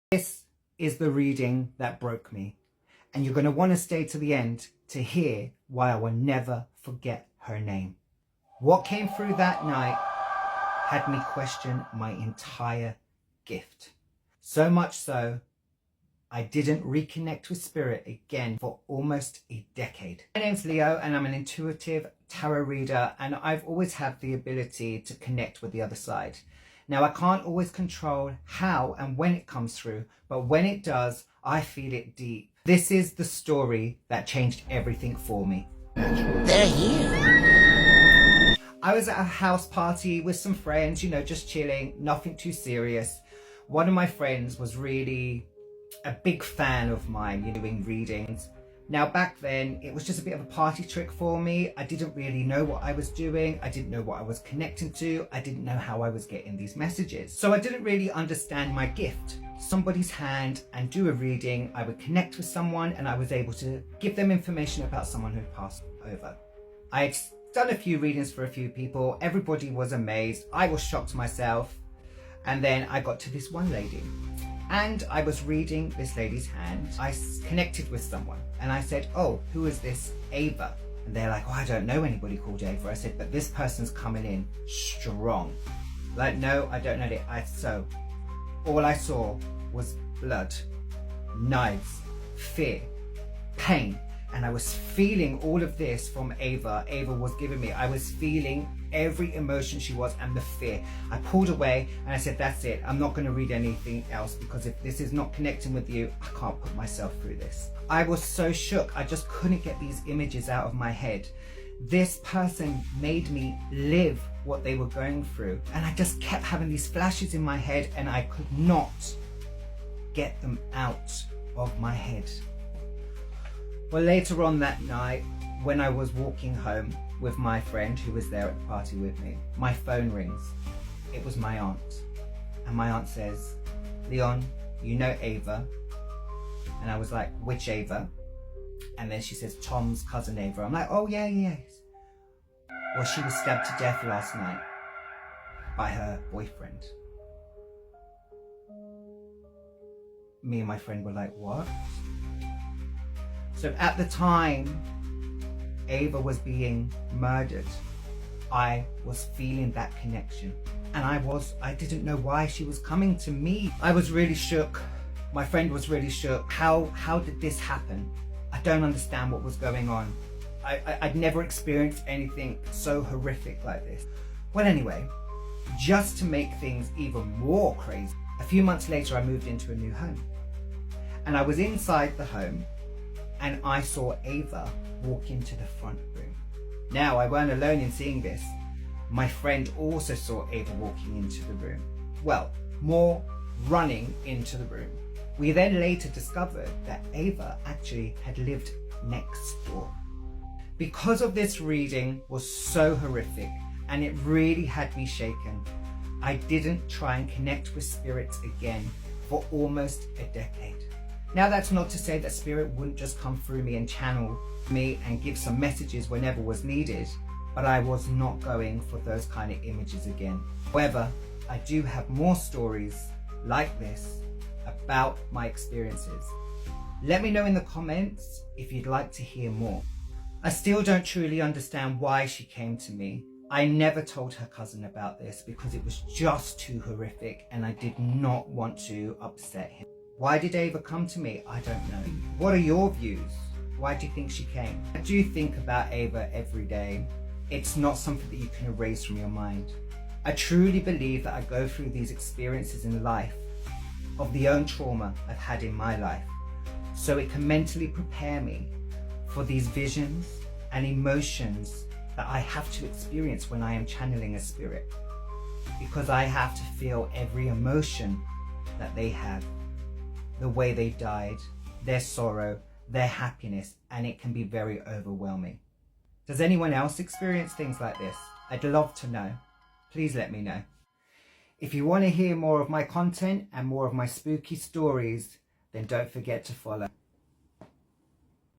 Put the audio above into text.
This is the reading that broke me, and you're going to want to stay to the end to hear why I will never forget her name. What came through that night had me question my entire gift. So much so, I didn't reconnect with spirit again for almost a decade. My name's Leo and I'm an intuitive tarot reader, and I've always had the ability to connect with the other side. Now, I can't always control how and when it comes through, but when it does, I feel it deep. This is the story that changed everything for me. They're here. I was at a house party with some friends, you know, just chilling, nothing too serious. One of my friends was really a big fan of mine, you know, doing readings. Now, back then, it was just a bit of a party trick for me. I didn't really know what I was doing. I didn't know what I was connecting to. I didn't know how I was getting these messages. So I didn't really understand my gift. Somebody's hand and do a reading. I would connect with someone and I was able to give them information about someone who passed over. I'd done a few readings for a few people. Everybody was amazed. I was shocked myself. And then I got to this one lady. And I was reading this lady's hand. I connected with someone and I said, "Oh, who is this Ava?" And they're like, "Oh, I don't know anybody called Ava." I said, "But this person's coming in strong." Like, "No, I don't know it." So all I saw was blood, knives, fear, pain. And I was feeling all of this from Ava. Ava was giving me, I was feeling every emotion she was and the fear. I pulled away and I said, "That's it. I'm not going to read anything else, because if this is not connecting with you, I can't put myself through this." I was so shook. I just couldn't get these images out of my head. This person made me live what they were going through. And I just kept having these flashes in my head and I could not get them out of my head. Well, later on that night, when I was walking home with my friend who was there at the party with me, my phone rings. It was my aunt. And my aunt says, "Leon, you know Ava?" And I was like, "Which Ava?" And then she says, "Tom's cousin Ava." I'm like, "Oh, yeah, yes." Well, she was stabbed to death last night by her boyfriend. Me and my friend were like, "What?" So at the time Ava was being murdered, I was feeling that connection. And I didn't know why she was coming to me. I was really shook. My friend was really shook. How did this happen? I don't understand what was going on. I'd never experienced anything so horrific like this. Well, anyway, just to make things even more crazy, a few months later I moved into a new home. And I was inside the home and I saw Ava walk into the front room. Now, I weren't alone in seeing this. My friend also saw Ava walking into the room. Well, more running into the room. We then later discovered that Ava actually had lived next door. Because of this reading was so horrific and it really had me shaken, I didn't try and connect with spirits again for almost a decade. Now, that's not to say that spirit wouldn't just come through me and channel me and give some messages whenever was needed, but I was not going for those kind of images again. However, I do have more stories like this about my experiences. Let me know in the comments if you'd like to hear more. I still don't truly understand why she came to me. I never told her cousin about this because it was just too horrific and I did not want to upset him. Why did Ava come to me? I don't know. What are your views? Why do you think she came? I do think about Ava every day. It's not something that you can erase from your mind. I truly believe that I go through these experiences in life of the own trauma I've had in my life, so it can mentally prepare me for these visions and emotions that I have to experience when I am channeling a spirit, because I have to feel every emotion that they have. The way they died, their sorrow, their happiness, and it can be very overwhelming. Does anyone else experience things like this? I'd love to know. Please let me know. If you want to hear more of my content and more of my spooky stories, then don't forget to follow.